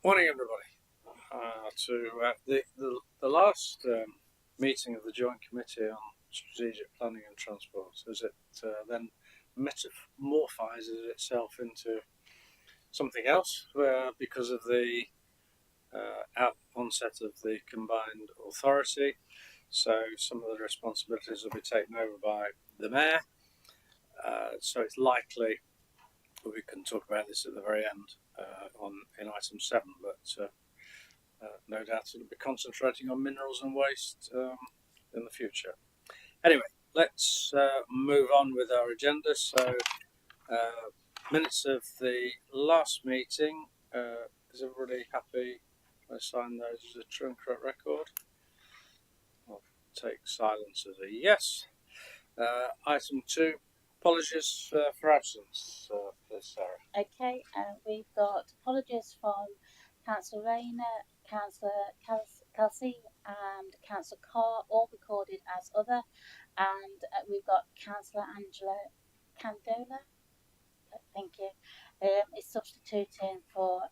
Morning, everybody. The last meeting of the Joint Committee on Strategic Planning and Transport, as it then metamorphizes itself into something else, because of the onset of the combined authority. So some of the responsibilities will be taken over by the mayor. So it's likely we can talk about this at the very end in item 7, but no doubt it'll be concentrating on minerals and waste in the future. Anyway, let's move on with our agenda. So, minutes of the last meeting. Is everybody happy? I sign those as a true and correct record. I'll take silence as a yes. Item 2. Apologies for absence, please, Sarah. Okay, we've got apologies from Councillor Rayner, Councillor Kelsey and Councillor Carr, all recorded as other, and we've got Councillor Angela Candola. Thank you. Is substituting for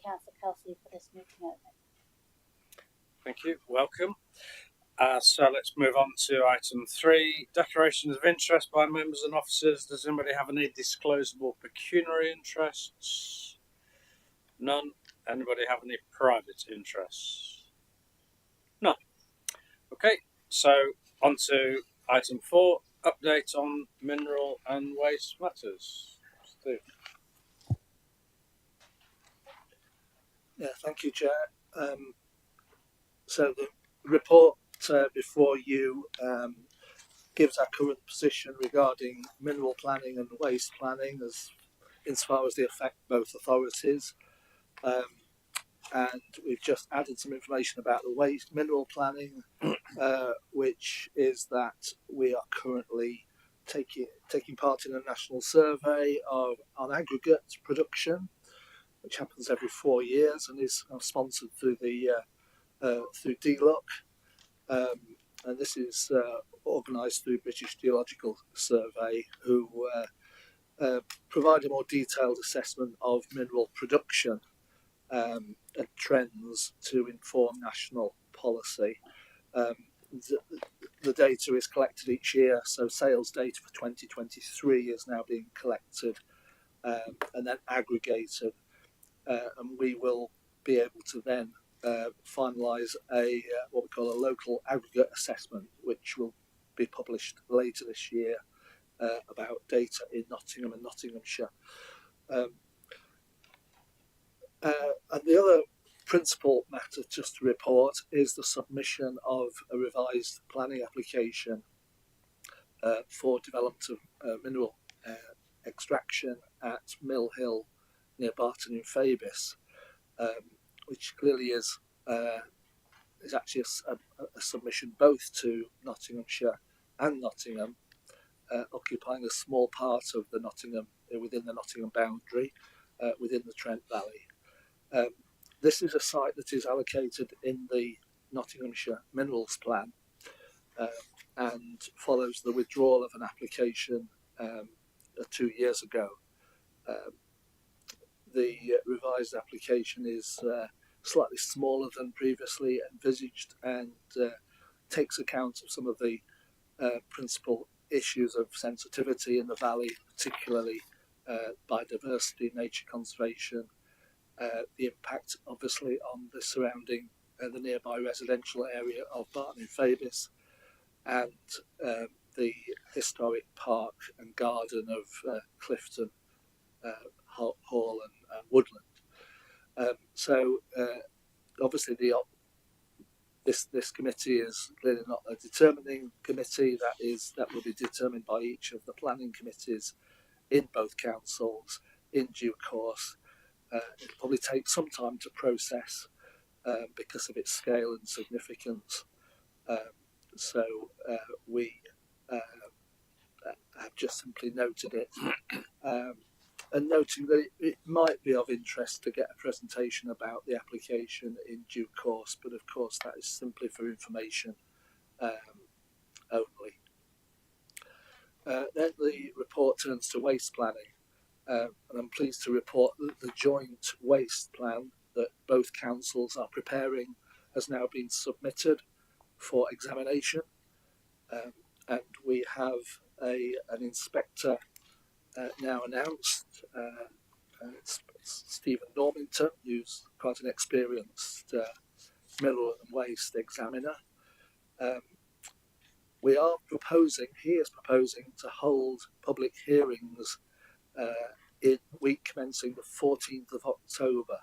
Councillor Kelsey for this meeting only. Thank you. Welcome. So let's move on to item 3, declarations of interest by members and officers. Does anybody have any disclosable pecuniary interests? None. Anybody have any private interests? None. Okay, so on to item 4, update on mineral and waste matters. Steve. Yeah, thank you, Chair. So the report before you gives our current position regarding mineral planning and waste planning insofar as they affect both authorities. And we've just added some information about the waste mineral planning, which is that we are currently taking part in a national survey on aggregate production, which happens every 4 years and is sponsored through through DLUC, and this is organised through British Geological Survey, who provide a more detailed assessment of mineral production and trends to inform national policy. The data is collected each year, so sales data for 2023 is now being collected and then aggregated, and we will be able to then finalise what we call a local aggregate assessment, which will be published later this year about data in Nottingham and Nottinghamshire. And the other principal matter just to report is the submission of a revised planning application for development of mineral extraction at Mill Hill near Barton in Fabis, which clearly is actually a submission both to Nottinghamshire and Nottingham, occupying a small part of the Nottingham within the Nottingham boundary within the Trent Valley. This is a site that is allocated in the Nottinghamshire Minerals Plan and follows the withdrawal of an application 2 years ago. The revised application is slightly smaller than previously envisaged and takes account of some of the principal issues of sensitivity in the valley, particularly biodiversity, nature conservation, the impact obviously on the surrounding, the nearby residential area of Barton in Fabis, and the historic park and garden of Clifton, Hall and Woodland. So obviously this committee is clearly not a determining committee. That will be determined by each of the planning committees in both councils in due course. It'll probably take some time to process because of its scale and significance. So we have just simply noted it. And noting that it might be of interest to get a presentation about the application in due course, but of course that is simply for information only. Then the report turns to waste planning, and I'm pleased to report that the joint waste plan that both councils are preparing has now been submitted for examination, and we have an inspector now announced. It's Stephen Normington, who's quite an experienced mineral and waste examiner. He is proposing to hold public hearings in week commencing the 14th of October.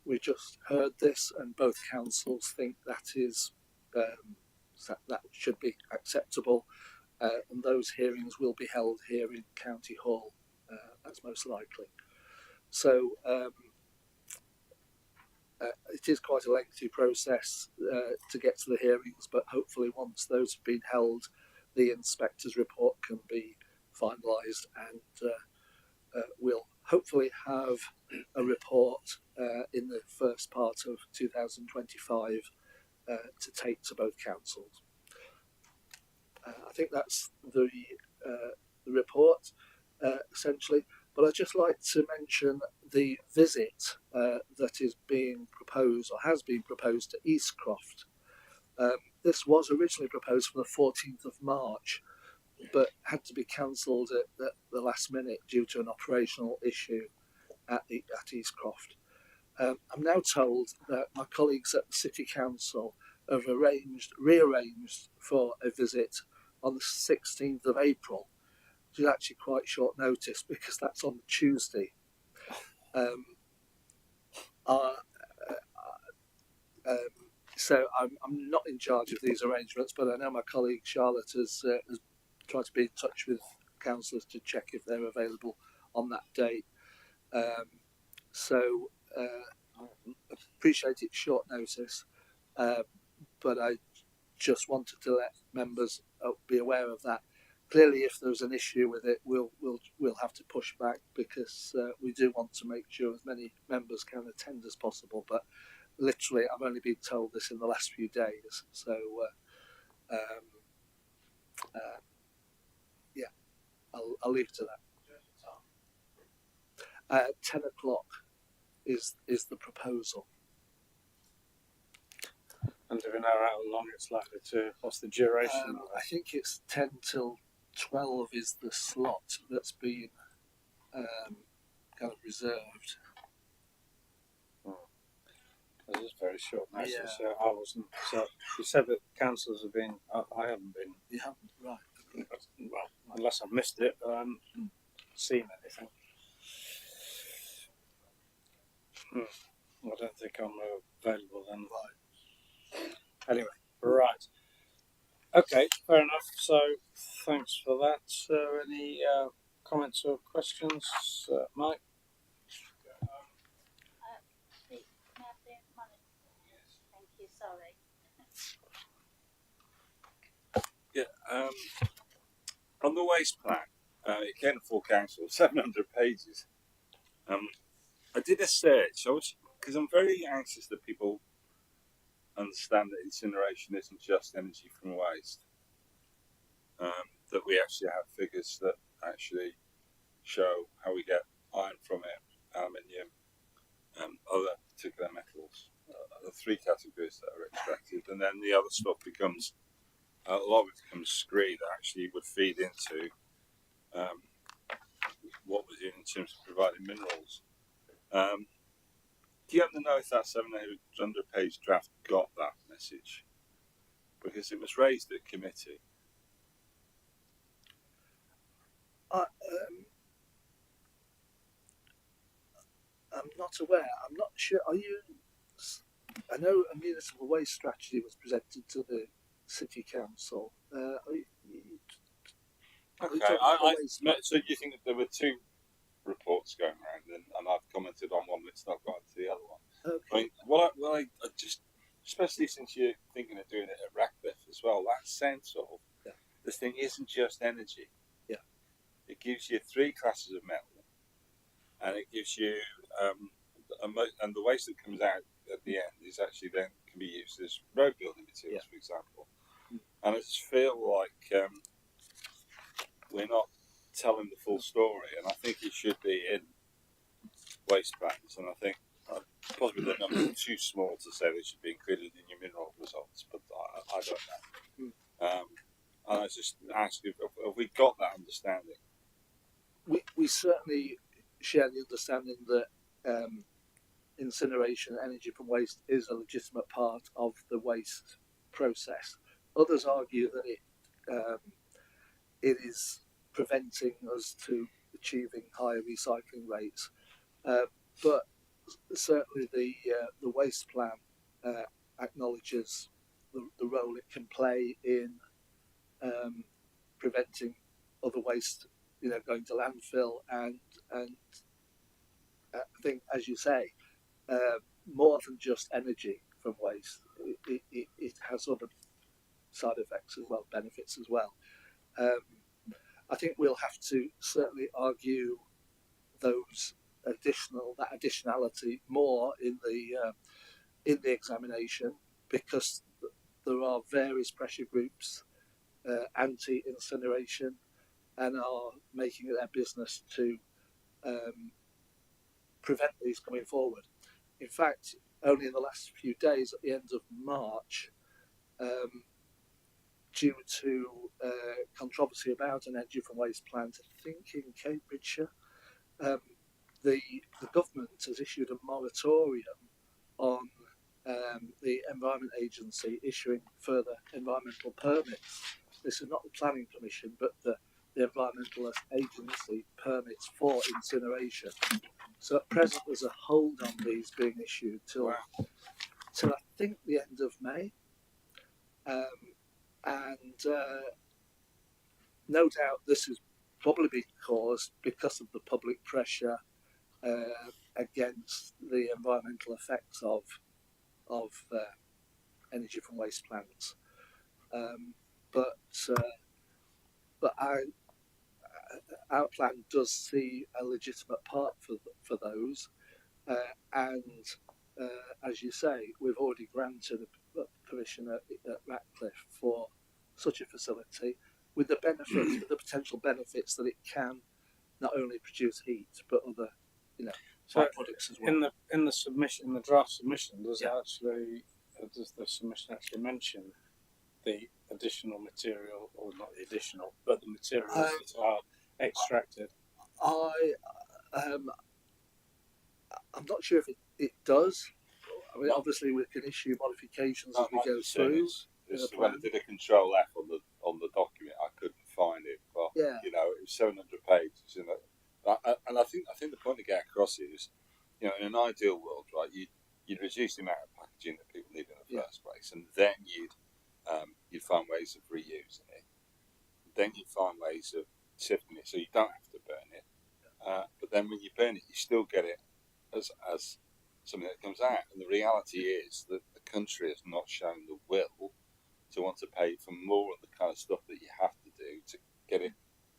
We just heard this, and both councils think that should be acceptable, and those hearings will be held here in County Hall. That's most likely. So it is quite a lengthy process to get to the hearings, but hopefully once those have been held, the inspector's report can be finalised, and we'll hopefully have a report in the first part of 2025 to take to both councils. I think that's the report essentially, but I'd just like to mention the visit that is being proposed or has been proposed to Eastcroft. This was originally proposed for the 14th of March, but had to be cancelled at the last minute due to an operational issue at Eastcroft. I'm now told that my colleagues at the City Council have rearranged for a visit on the 16th of April, which is actually quite short notice because that's on Tuesday. So I'm not in charge of these arrangements, but I know my colleague Charlotte has tried to be in touch with councillors to check if they're available on that date. So appreciate it's short notice, but I just wanted to let members be aware of that. Clearly, if there's an issue with it, we'll have to push back because we do want to make sure as many members can attend as possible. But literally, I've only been told this in the last few days, so yeah, I'll leave it to that. 10 o'clock is the proposal. And do we know how long it's likely to? What's the duration? I think it's 10 till 12 is the slot that's been kind of reserved. This is very short notice. Yeah. So I wasn't. So you said that councillors have been. I haven't been. You haven't, right? Well, unless I've missed it, but I haven't seen anything. I don't think I'm available then. Right. Anyway, right. Okay, fair enough. So thanks for that. So any comments or questions, Mike? Thank you, sorry. Yeah, on the waste plan, it came to full council, 700 pages. I did a search, because I'm very anxious that people understand that incineration isn't just energy from waste. That we actually have figures that actually show how we get iron from it, aluminium, other particular metals, the three categories that are extracted, and then the other stuff becomes, a lot of it becomes scree that actually would feed into what we're doing in terms of providing minerals. Do you happen to know if that 700-page draft got that message? Because it was raised at committee. I'm not aware. I'm not sure. Are you? I know a municipal waste strategy was presented to the city council. So you think that there were two reports going around, and I've commented on one that's not got to the other one. Okay. I mean, I just, especially since you're thinking of doing it at Ratcliffe as well, that sense of the thing isn't just energy. Yeah. It gives you three classes of metal, and it gives you, and the waste that comes out at the end is actually then can be used as road building materials, for example. And I just feel like we're not telling the full story, and I think it should be in waste plans. And I think possibly the numbers are too small to say they should be included in your mineral results, but I don't know. And I just ask you, have we got that understanding? We certainly share the understanding that incineration, energy from waste, is a legitimate part of the waste process. Others argue that it is preventing us to achieving higher recycling rates, but certainly the waste plan acknowledges the role it can play in preventing other waste, going to landfill, and I think, as you say, more than just energy from waste. It has other side effects as well, benefits as well. I think we'll have to certainly argue that additionality more in the examination, because there are various pressure groups anti-incineration and are making it their business to prevent these coming forward. In fact, only in the last few days, at the end of March, due to controversy about an energy from waste plant, I think in Cambridgeshire, the government has issued a moratorium on the Environment Agency issuing further environmental permits. This is not the Planning Commission, but the Environmental Agency permits for incineration. So at present, there's a hold on these being issued till I think the end of May. No doubt this is probably being caused because of the public pressure against the environmental effects of energy from waste plants. But our plan does see a legitimate part for those, and as you say, we've already granted a permission at Ratcliffe for such a facility, with the potential benefits that it can not only produce heat but other, byproducts as well. In the submission, in the draft submission, does the submission actually mention the additional material, or not the additional, but the materials that are extracted? I'm not sure if it does. I mean, obviously we can issue modifications as we go through. When I did a control F on the document, I couldn't find it. But it was 700 pages, and I think the point to get across is, in an ideal world, right, you'd reduce the amount of packaging that people need in the first place, and then you'd find ways of reusing it. Then you'd find ways of sifting it so you don't have to burn it. But then when you burn it, you still get it as something that comes out. And the reality is that the country has not shown the will to want to pay for more of the kind of stuff that you have to do to get it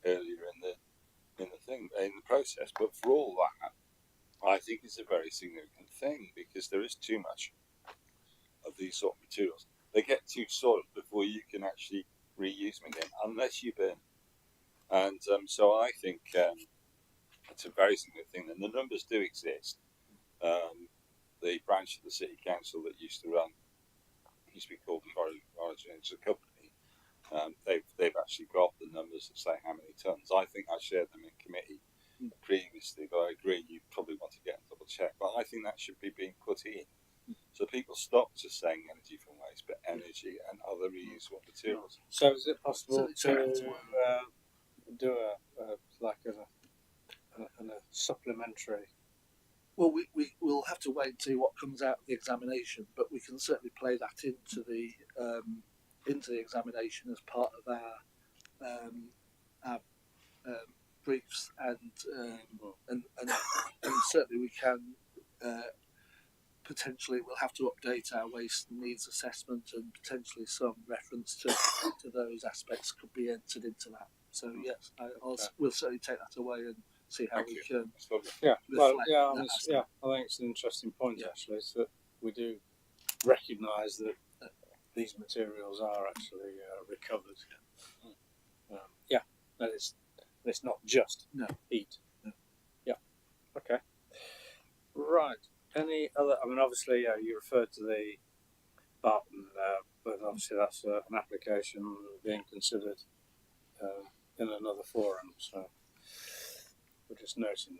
earlier in the process. But for all that, I think it's a very significant thing, because there is too much of these sort of materials. They get too solid before you can actually reuse them again, unless you burn. And so I think it's a very significant thing, and the numbers do exist. The branch of the city council that used to be called Origin, it's a company. They've actually got the numbers that say how many tons. I think I shared them in committee previously, but I agree you probably want to get a double check. But I think that should be being put in, so people stop just saying energy from waste, but energy and other reusable materials. So is it possible to do a supplementary? Well, we will have to wait and see what comes out of the examination, but we can certainly play that into the examination as part of our briefs, and certainly we can potentially, we'll have to update our waste needs assessment, and potentially some reference to those aspects could be entered into that. So yes, we'll certainly take that away and see how we can. I think it's an interesting point actually, is that we do recognise that these materials are actually recovered. That it's not just heat. No. Yeah. Okay. Right. Any other? I mean, obviously, you referred to the Barton, but obviously that's an application being considered in another forum. So we're just noting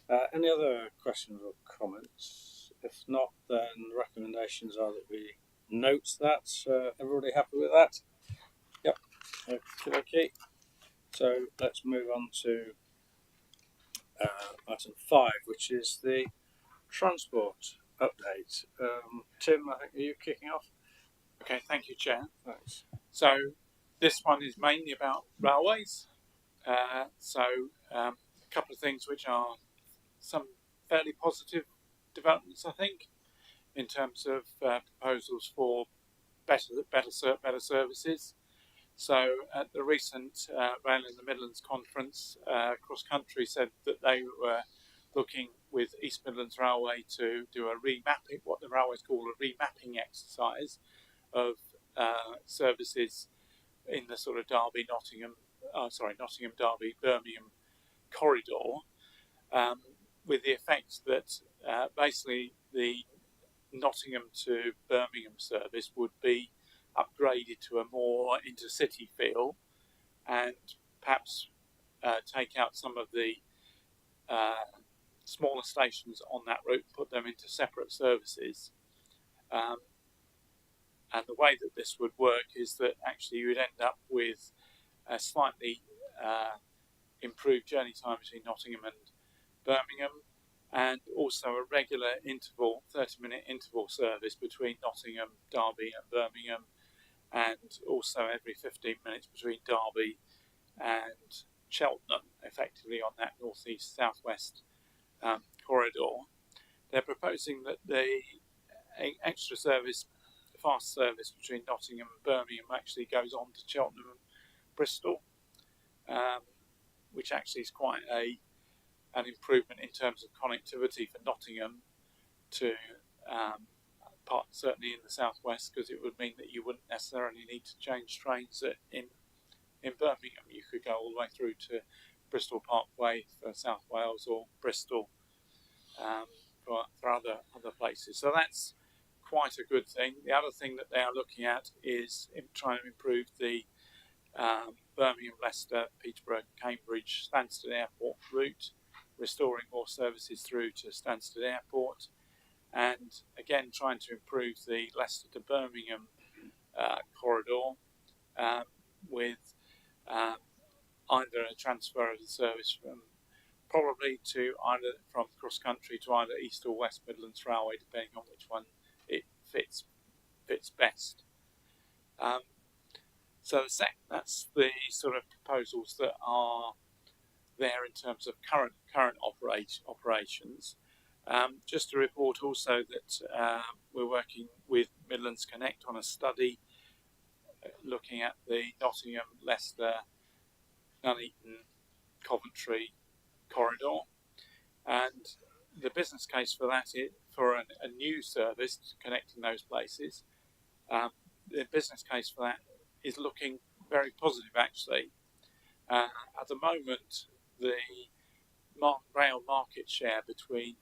that. Any other questions or comments? If not, then recommendations are that we note that. Everybody happy with that? Yep. Okay. So let's move on to item 5, which is the transport update. Tim, I think are you kicking off? Okay, thank you, Chair. Thanks. So this one is mainly about railways. A couple of things which are some fairly positive developments, I think, in terms of proposals for better services. So at the recent Rail in the Midlands conference, Cross Country said that they were looking with East Midlands Railway to do a remapping, what the railways call a remapping exercise of services in the sort of Nottingham, Derby, Birmingham corridor, with the effect that basically the Nottingham to Birmingham service would be upgraded to a more intercity feel, and perhaps take out some of the smaller stations on that route, put them into separate services. And the way that this would work is that actually you would end up with a slightly improved journey time between Nottingham and Birmingham, and also a regular interval, 30-minute interval service between Nottingham, Derby and Birmingham, and also every 15 minutes between Derby and Cheltenham, effectively on that northeast southwest corridor. They're proposing that the extra service, fast service between Nottingham and Birmingham actually goes on to Cheltenham and Bristol, which actually is quite an improvement in terms of connectivity for Nottingham to certainly in the southwest, because it would mean that you wouldn't necessarily need to change trains in Birmingham. You could go all the way through to Bristol Parkway for South Wales, or Bristol for other places. So that's quite a good thing. The other thing that they are looking at is trying to improve the Birmingham, Leicester, Peterborough, Cambridge, Stansted Airport route, restoring more services through to Stansted Airport, and again trying to improve the Leicester to Birmingham corridor with either a transfer of the service from cross country to either East or West Midlands Railway, depending on which one it fits best. So that's the sort of proposals that are there in terms of current operations. Just to report also that we're working with Midlands Connect on a study looking at the Nottingham, Leicester, Nuneaton, Coventry corridor, and the business case for that is for a new service connecting those places. The business case for that is looking very positive, actually. At the moment, the rail market share between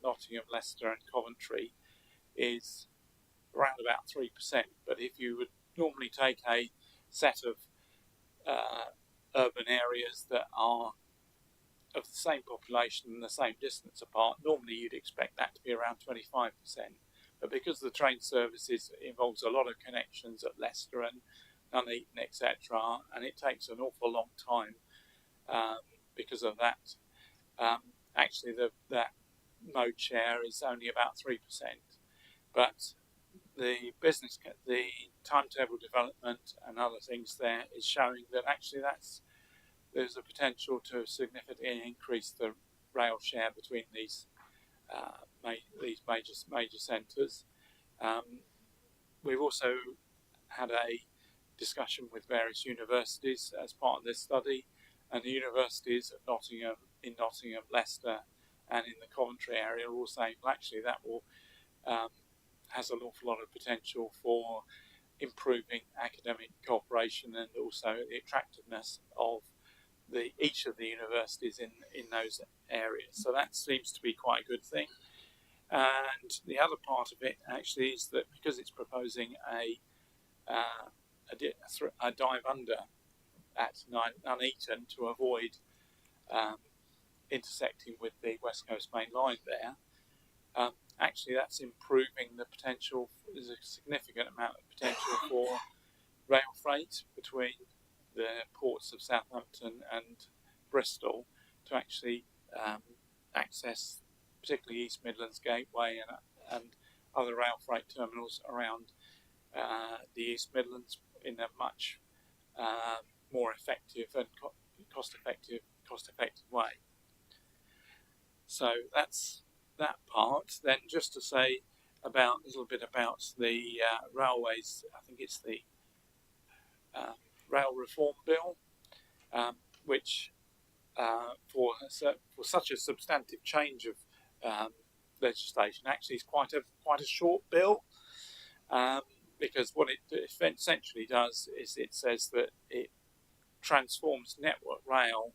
Nottingham, Leicester and Coventry is around about 3%, but if you would normally take a set of urban areas that are of the same population and the same distance apart, normally you'd expect that to be around 25%. But because the train services involves a lot of connections at Leicester and Nuneaton, etc., and it takes an awful long time because of that, actually that mode share is only about 3%. But the timetable development and other things there is showing that actually there's a potential to significantly increase the rail share between these major centres. We've also had a discussion with various universities as part of this study, and the universities at Nottingham, Leicester, and in the Coventry area are all saying, well, actually that will has an awful lot of potential for improving academic cooperation and also the attractiveness of each of the universities in those areas. So that seems to be quite a good thing. And the other part of it actually is that because it's proposing a dive under at Nuneaton to avoid intersecting with the West Coast Main Line there, actually that's improving the potential. There's a significant amount of potential for rail freight between the ports of Southampton and Bristol to actually access particularly East Midlands Gateway and other rail freight terminals around the East Midlands in a much more effective and cost-effective way. So that's that part. Then just to say a little bit about the railways, I think it's the Rail Reform Bill, which for such a substantive change of legislation actually is quite a short bill, because what it essentially does is it says that it transforms Network Rail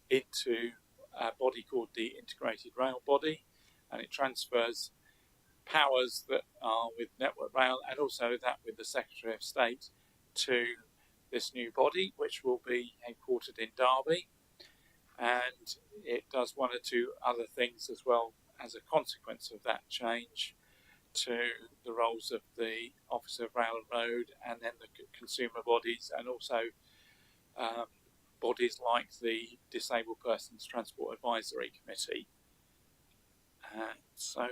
into a body called the Integrated Rail Body, and it transfers powers that are with Network Rail and also that with the Secretary of State to this new body, which will be headquartered in Derby. And it does one or two other things as well as a consequence of that change to the roles of the Officer of Rail and Road, and then the consumer bodies, and also bodies like the Disabled Persons Transport Advisory Committee. So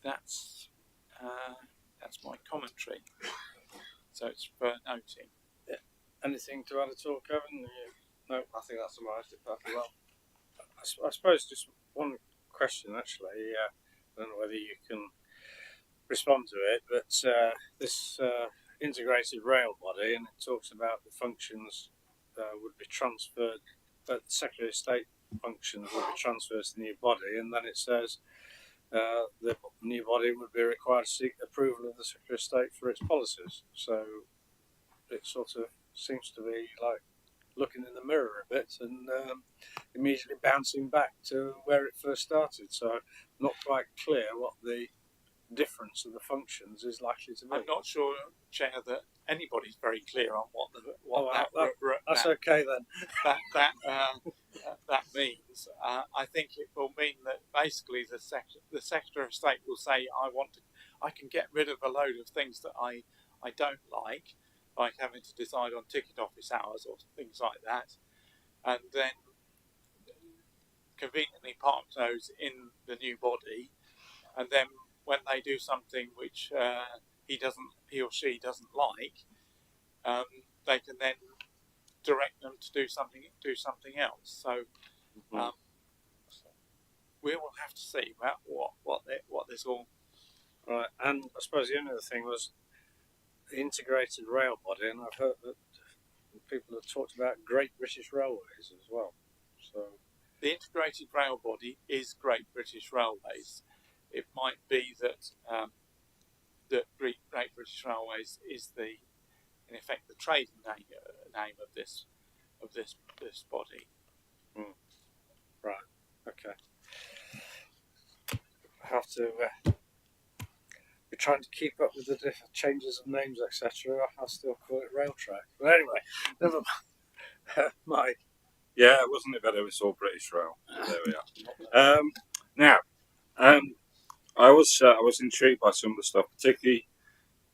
that's my commentary. So it's for noting. Yeah. Anything to add at all, Kevin? No, I think that summarised it perfectly well. I suppose just one question actually. I don't know whether you can respond to it, but this integrated rail body, and it talks about the functions would be transferred, but the Secretary of State functions would be transferred to the new body, and then it says the new body would be required to seek approval of the Secretary of State for its policies. So it sort of seems to be like looking in the mirror a bit and immediately bouncing back to where it first started. So not quite clear what the difference of the functions is likely to be. I'm not sure, Chair, that anybody's very clear on that's okay then. that means. I think it will mean that basically the Secretary of State will say, I can get rid of a load of things that I don't like having to decide on ticket office hours or things like that, and then conveniently park those in the new body, and then when they do something which he or she doesn't like, they can then direct them to do something else. So we will have to see about what this all. Right, and I suppose the only other thing was the integrated rail body, and I've heard that people have talked about Great British Railways as well. So the integrated rail body is Great British Railways. It might be that Great British Railways is in effect the trading name of this body. Right. Okay. I have to be trying to keep up with the different changes of names, etc. I'll still call it rail track. But anyway, never mind. Mike. Yeah, wasn't it better? It's all British Rail. There we are. Now, I was intrigued by some of the stuff, particularly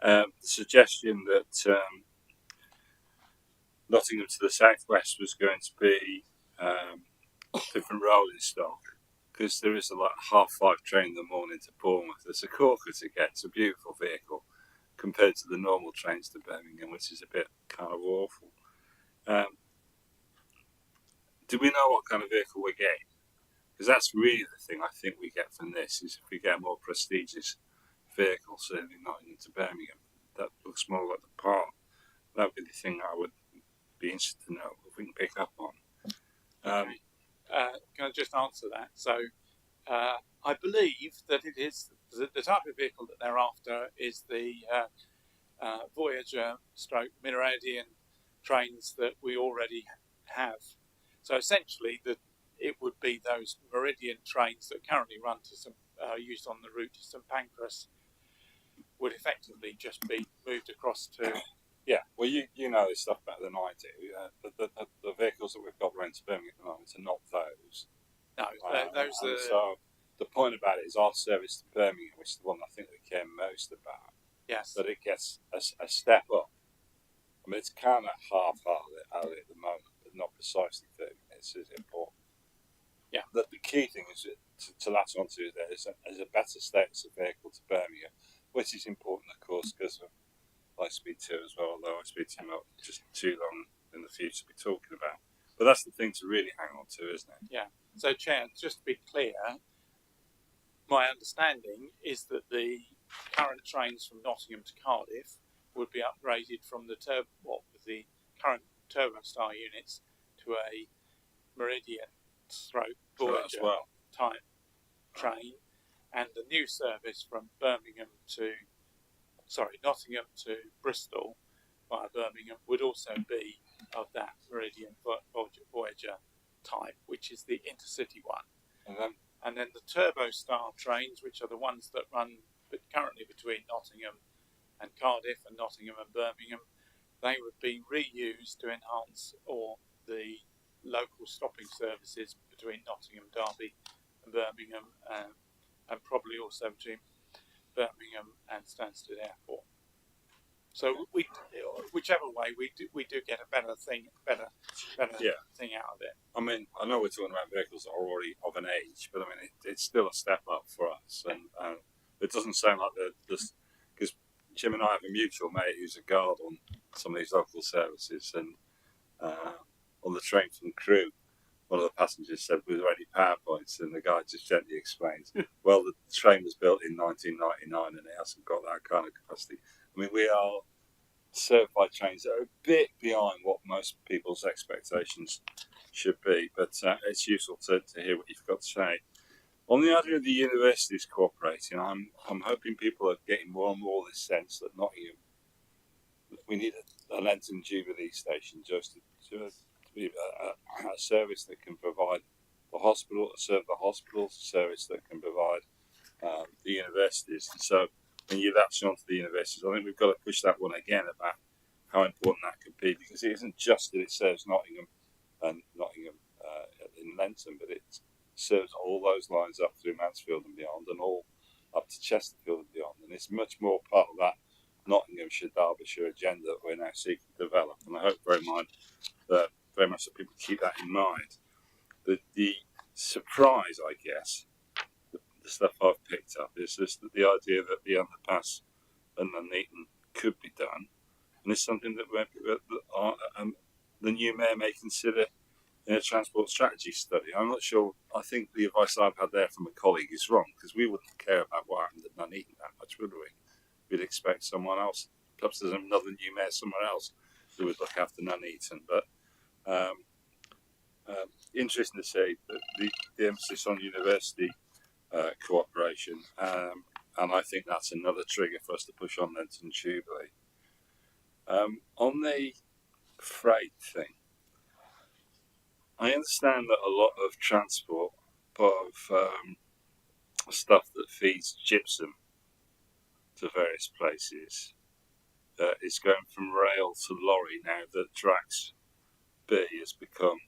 the suggestion that Nottingham to the southwest was going to be different rolling stock, because there is a 5:30 train in the morning to Bournemouth. It's a corker to get. It's a beautiful vehicle compared to the normal trains to Birmingham, which is a bit kind of awful. Do we know what kind of vehicle we're getting? Because that's really the thing I think we get from this, is if we get a more prestigious vehicle, certainly Nottingham to Birmingham, that looks more like the part. That would be the thing I would be interested to know if we can pick up on. Can I just answer that? So I believe that it is the type of vehicle that they're after is the Voyager / Meridian trains that we already have. So essentially, it would be those Meridian trains that currently run to some used on the route to St Pancras would effectively just be moved across to. Yeah, well, you know this stuff better than I do. The vehicles that we've got running to Birmingham at the moment are not those. No, those and are. So the point about it is our service to Birmingham, which is the one I think we care most about, Yes. that it gets a step up. I mean, it's kind of half-hearted at the moment, but not precisely 30 minutes is important. Yeah. The key thing is to latch onto there is a better status of vehicle to Birmingham, which is important, of course, because of High Speed 2 as well, although High Speed 2 not just too long in the future to be talking about. But that's the thing to really hang on to, isn't it? Yeah. So, Chair, just to be clear, my understanding is that the current trains from Nottingham to Cardiff would be upgraded from the current Turbostar units to a Meridian/Voyager well. type train, and the new service from Nottingham to Bristol via Birmingham would also be of that Meridian Voyager type, which is the intercity one. And then the Turbostar trains, which are the ones that run currently between Nottingham and Cardiff and Nottingham and Birmingham, they would be reused to enhance the local stopping services between Nottingham, Derby and Birmingham, and probably also between Birmingham and Stansted Airport. So whichever way we do get a better thing out of it. I mean, I know we're talking about vehicles that are already of an age, but I mean, it's still a step up for us. And it doesn't sound like because Jim and I have a mutual mate who's a guard on some of these local services, and on the train from Crewe, one of the passengers said, "Were there any PowerPoints?" And the guy just gently explains, "Well, the train was built in 1999 and it hasn't got that kind of capacity." I mean, we are served by trains that are a bit behind what most people's expectations should be, but it's useful to hear what you've got to say. On the idea of the universities cooperating, I'm hoping people are getting more and more this sense that Nottingham, we need a Lenten Jubilee station just to be a service that can provide the hospital, serve the hospital, a service that can provide the universities. And so when you latch onto the universities, I think we've got to push that one again about how important that could be, because it isn't just that it serves Nottingham and Nottingham in Lenton, but it serves all those lines up through Mansfield and beyond, and all up to Chesterfield and beyond. And it's much more part of that Nottinghamshire, Derbyshire agenda that we're now seeking to develop. And I hope very much that people keep that in mind. The surprise, I guess, the stuff I've picked up is just that the idea that the underpass and Nuneaton could be done, and it's something that the new mayor may consider in a transport strategy study. I'm not sure. I think the advice I've had there from a colleague is wrong, because we wouldn't care about what happened at Nuneaton that much, would we? We'd expect someone else. Perhaps there's another new mayor somewhere else who would look after Nuneaton. But interesting to see that the emphasis on university cooperation, and I think that's another trigger for us to push on Lenten Jubilee. On the freight thing, I understand that a lot of transport, part of stuff that feeds gypsum to various places, is going from rail to lorry now that Drax B has become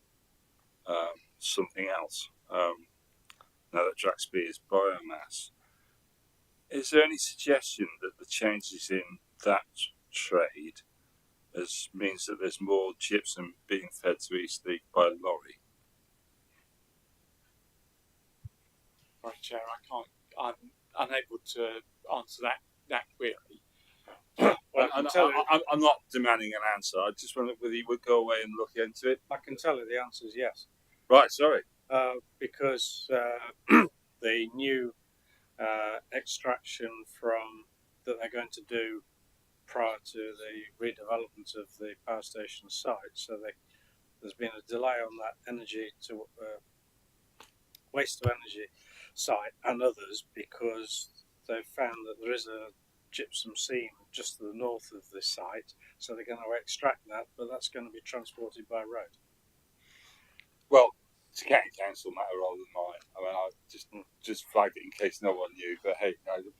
something else. Now that Drax B is biomass. Is there any suggestion that the changes in that trade means that there's more gypsum being fed to Eastleigh by lorry? Right, Chair, I'm unable to answer that query. Well, I'm not demanding an answer. I just wonder whether you would go away and look into it. I can tell you the answer is yes. Right, sorry. Because the new extraction that they're going to do prior to the redevelopment of the power station site, so there's been a delay on that waste to energy site and others, because they've found that there is a gypsum seam just to the north of this site, so they're going to extract that, but that's going to be transported by road. Well, it's a county council matter rather than mine. I mean, I just flagged it in case no one knew. But hey,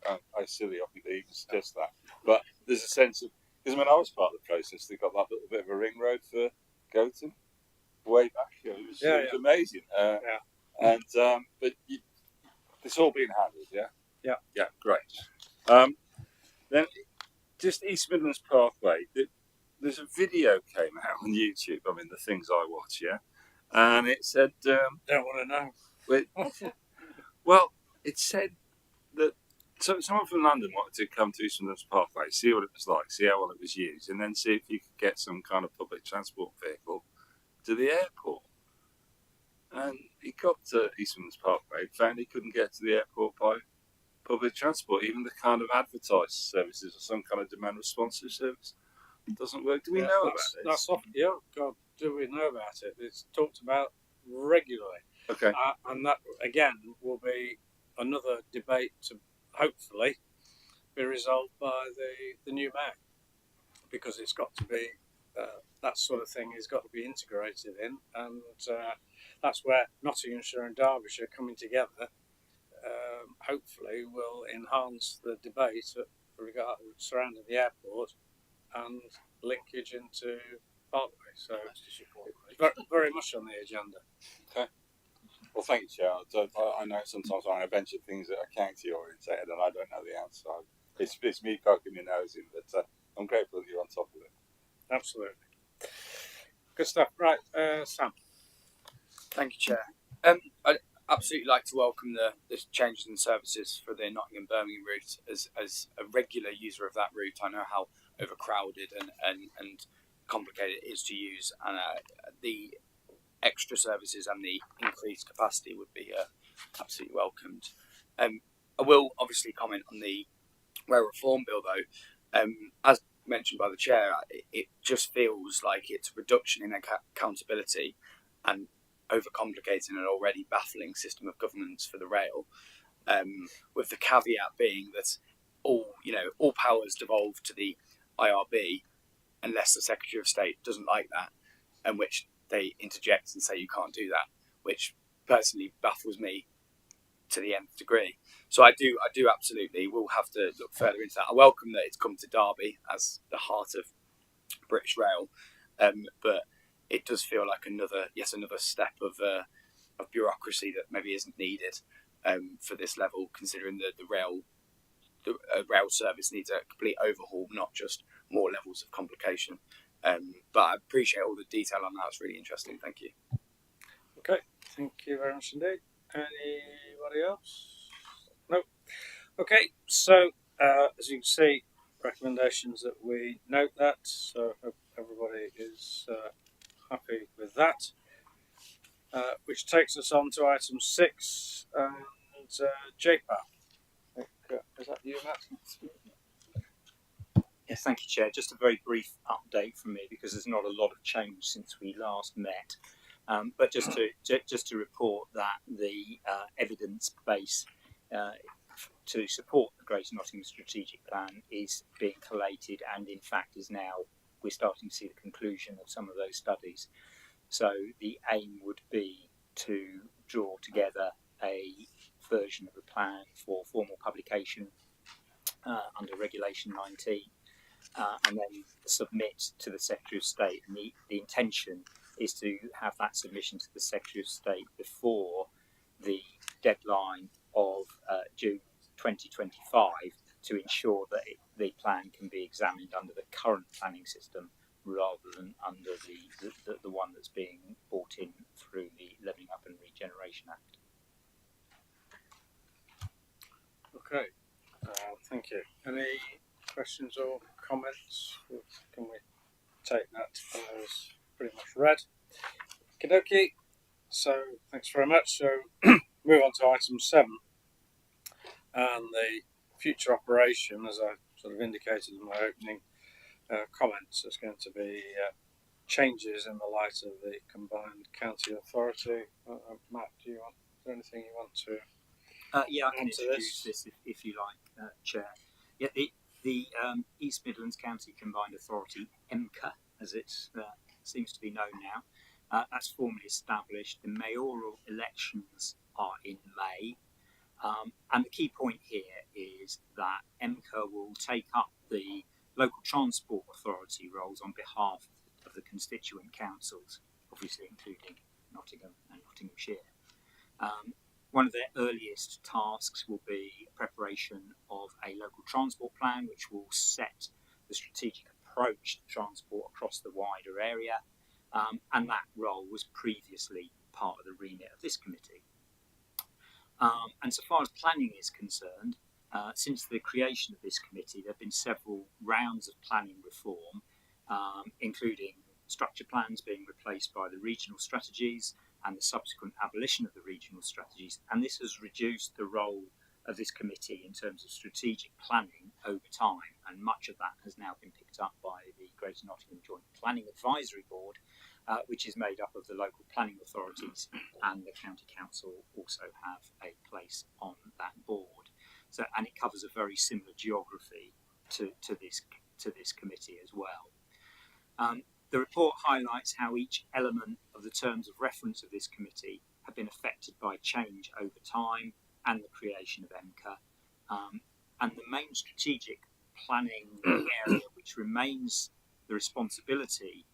I silly of me to even suggest that. But there's a sense of, because when I was part of the process, they got that little bit of a ring road for Goton way back. It was amazing. But it's all been handled. Yeah, great. Then just East Midlands Parkway. There's a video came out on YouTube. I mean, the things I watch, and it said, Don't want to know. well, it said that someone from London wanted to come to East Midlands Parkway, see what it was like, see how well it was used, and then see if you could get some kind of public transport vehicle to the airport. And he got to East Midlands Parkway, found he couldn't get to the airport by public transport, even the kind of advertised services or some kind of demand responsive service. It doesn't work. Do we know about this? That's often, God, do we know about it? It's talked about regularly. Okay. And that, again, will be another debate to hopefully be resolved by the new mayor, because it's got to be, that sort of thing has got to be integrated in, and that's where Nottinghamshire and Derbyshire coming together hopefully will enhance the debate surrounding the airport and linkage into Parkway. So very much on the agenda. Okay. Well, thank you, Chair. I know sometimes when I venture things that are county orientated and I don't know the answer. It's me poking my nose in, but I'm grateful that you're on top of it. Absolutely. Good stuff. Right, Sam. Thank you, Chair. I'd absolutely like to welcome the changes in services for the Nottingham-Birmingham route. As a regular user of that route, I know how overcrowded and complicated it is to use, and the extra services and the increased capacity would be absolutely welcomed. I will obviously comment on the rail reform bill, though. As mentioned by the Chair, it just feels like it's a reduction in accountability and overcomplicating an already baffling system of governance for the rail, with the caveat being that all powers devolve to the IRB unless the Secretary of State doesn't like that, and which they interject and say you can't do that, which personally baffles me to the nth degree. So I do absolutely. We'll have to look further into that. I welcome that it's come to Derby as the heart of British Rail, but it does feel like another step of bureaucracy that maybe isn't needed for this level, considering the rail service needs a complete overhaul, not just more levels of complication. But I appreciate all the detail on that. It's really interesting. Thank you. Okay, thank you very much indeed. Anybody else? No. Okay, so as you can see, recommendations that we note that, so I hope everybody is happy with that. Which takes us on to item 6 and JPAP. Is that you, Matt? Yes, thank you, Chair. Just a very brief update from me, because there's not a lot of change since we last met. But just to report that the evidence base to support the Greater Nottingham Strategic Plan is being collated, and in fact we're starting to see the conclusion of some of those studies. So the aim would be to draw together a version of the plan for formal publication under Regulation 19, and then submit to the Secretary of State. And the intention is to have that submission to the Secretary of State before the deadline of June 2025, to ensure that the plan can be examined under the current planning system rather than under the one that's being brought in through the Levelling Up and Regeneration Act. Okay, thank you. Any questions or comments? Can we take that as pretty much read? Okie. So thanks very much. So move on to item 7, and the future operation, as I sort of indicated in my opening comments, there's going to be changes in the light of the combined county authority. Matt, is there anything you want to I can introduce this if you like, Chair. Yeah, the East Midlands County Combined Authority, EMCA, as it seems to be known now, That's formally established. The mayoral elections are in May. And the key point here is that MCA will take up the local transport authority roles on behalf of the constituent councils, obviously including Nottingham and Nottinghamshire. One of their earliest tasks will be preparation of a local transport plan, which will set the strategic approach to transport across the wider area. And that role was previously part of the remit of this committee. And so far as planning is concerned, since the creation of this committee, there have been several rounds of planning reform, including structure plans being replaced by the regional strategies and the subsequent abolition of the regional strategies. And this has reduced the role of this committee in terms of strategic planning over time. And much of that has now been picked up by the Greater Nottingham Joint Planning Advisory Board, which is made up of the local planning authorities, and the county council also have a place on that board. So, and it covers a very similar geography to this committee as well. The report highlights how each element of the terms of reference of this committee have been affected by change over time and the creation of MCA. And the main strategic planning area, which remains the responsibility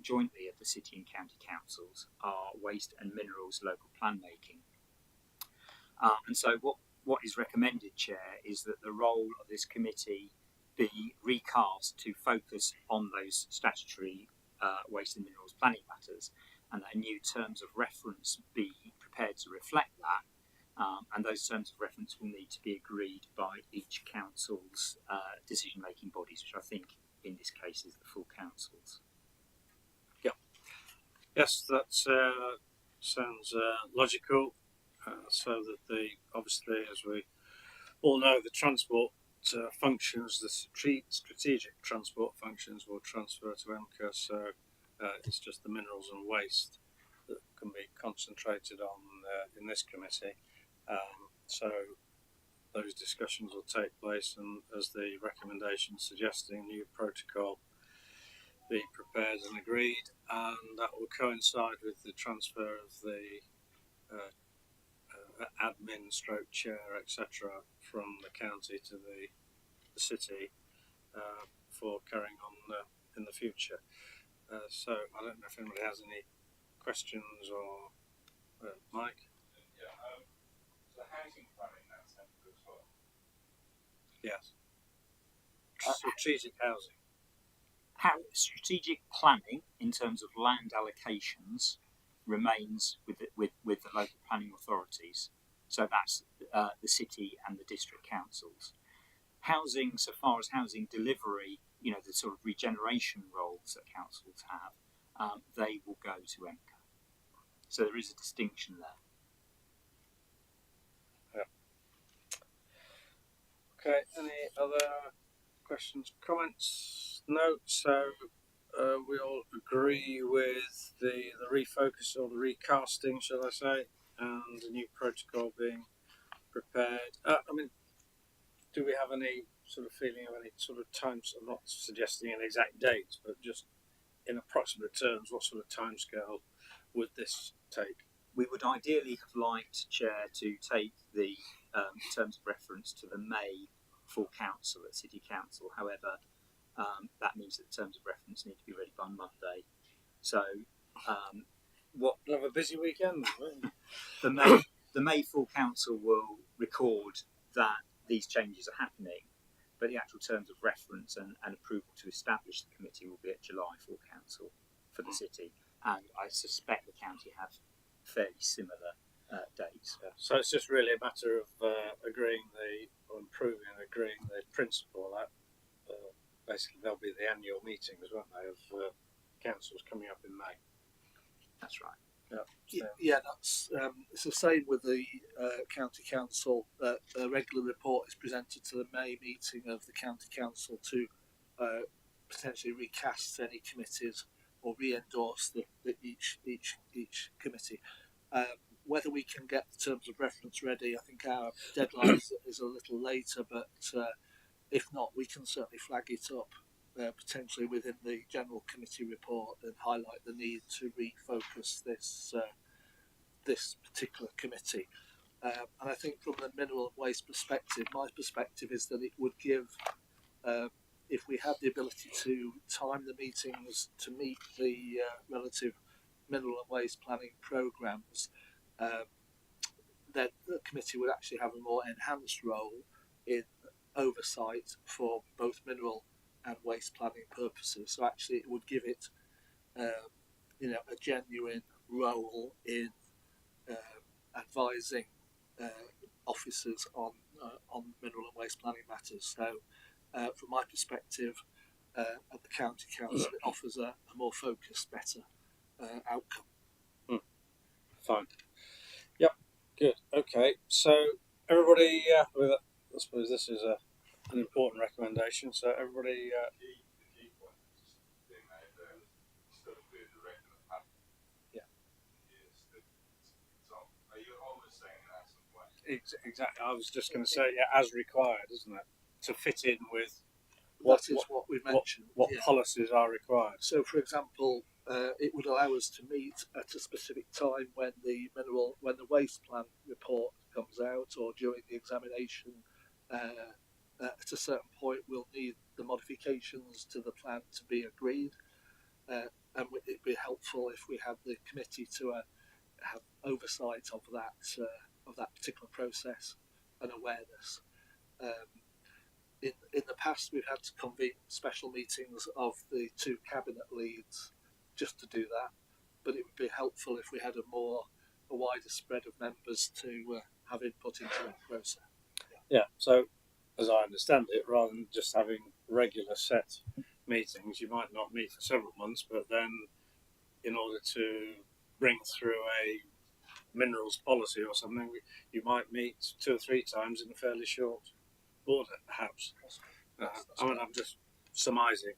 jointly of the city and county councils, are waste and minerals local plan making. And so what is recommended, Chair, is that the role of this committee be recast to focus on those statutory waste and minerals planning matters, and that new terms of reference be prepared to reflect that. And those terms of reference will need to be agreed by each council's decision-making bodies, which I think in this case is the full councils. Yes, that sounds logical. So that obviously, as we all know, the transport functions, the strategic transport functions will transfer to MCA. So it's just the minerals and waste that can be concentrated on in this committee. So those discussions will take place, and as the recommendation suggesting, a new protocol be prepared and agreed, and that will coincide with the transfer of the admin stroke chair, etc., from the county to the city for carrying on in the future. So I don't know if anybody has any questions or Mike? The housing planning now centre as well. Yes. Strategic housing. How strategic planning in terms of land allocations remains with the local planning authorities. So that's the city and the district councils. Housing, so far as housing delivery, the sort of regeneration roles that councils have, they will go to MCA. So there is a distinction there. Okay, any other questions, comments? No, so we all agree with the refocus or the recasting, shall I say, and the new protocol being prepared. I mean, do we have any sort of feeling of any sort of times? I'm not suggesting an exact date, but just in approximate terms, what sort of timescale would this take? We would ideally have liked, Chair, to take the terms of reference to the May full council at City Council. However, that means that the terms of reference need to be ready by Monday. So, We'll have a busy weekend. the May full council will record that these changes are happening, but the actual terms of reference and approval to establish the committee will be at July full council for the city, and I suspect the county have fairly similar dates. Yeah. So it's just really a matter of improving and agreeing the principle that basically there'll be the annual meetings, won't they, of councils coming up in May. That's right. Yeah, that's it's the same with the county council. A regular report is presented to the May meeting of the county council to potentially recast any committees or re-endorse each committee. Whether we can get the terms of reference ready, I think our deadline is a little later, but if not, we can certainly flag it up potentially within the general committee report and highlight the need to refocus this particular committee. And I think from the mineral and waste perspective, my perspective is that it would give, if we had the ability to time the meetings to meet the relative mineral and waste planning programmes, then the committee would actually have a more enhanced role in oversight for both mineral and waste planning purposes. So actually, it would give it, a genuine role in advising officers on mineral and waste planning matters. So, from my perspective, at the county council, it offers a more focused, better outcome. Fine. Yep. Good. Okay. So everybody, with I suppose this is an important recommendation. So everybody. Exactly. I was just going to say, as required, isn't it, to fit in with What we mentioned. What policies are required. So, for example, it would allow us to meet at a specific time when the waste plan report comes out, or during the examination. At a certain point, we'll need the modifications to the plan to be agreed, and it'd be helpful if we had the committee to have oversight of that particular process and awareness. In the past, we've had to convene special meetings of the two cabinet leads just to do that, but it would be helpful if we had a wider spread of members to have input into that process. Yeah. So, as I understand it, rather than just having regular set meetings, you might not meet for several months, but then, in order to bring through a minerals policy or something, you might meet 2 or 3 times in a fairly short order, perhaps. I'm just surmising,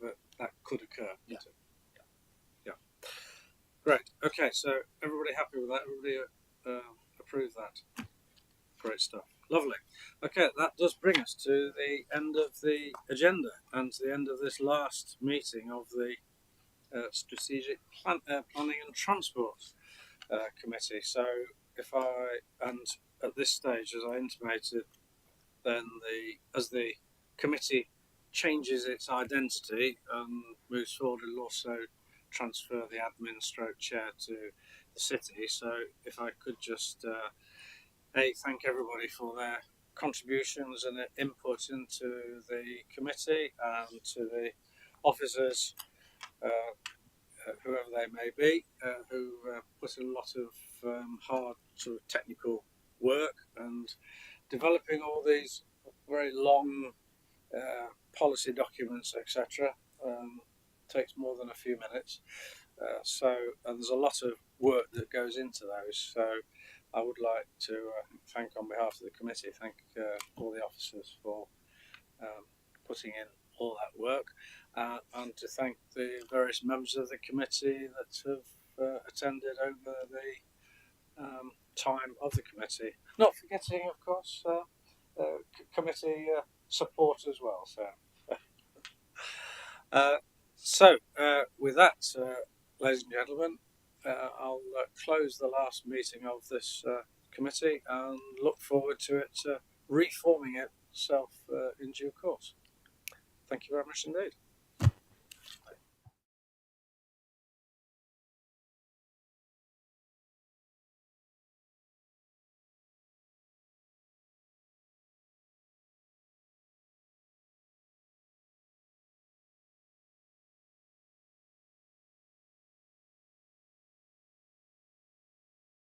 but that could occur. Yeah. Great. Okay, so everybody happy with that? Everybody approve that? Great stuff. Lovely. Okay, that does bring us to the end of the agenda and to the end of this last meeting of the Strategic Planning and Transport Committee. So, at this stage, as I intimated, then as the committee changes its identity and moves forward, it'll also transfer the admin stroke chair to the city. So if I could just thank everybody for their contributions and their input into the committee and to the officers, whoever they may be, who put a lot of hard sort of technical work and developing all these very long policy documents, etc. Takes more than a few minutes. And there's a lot of work that goes into those. So I would like to thank, on behalf of the committee, all the officers for putting in all that work, and to thank the various members of the committee that have attended over the time of the committee. Not forgetting, of course, committee support as well. So, with that, ladies and gentlemen, I'll close the last meeting of this committee and look forward to it reforming itself in due course. Thank you very much indeed.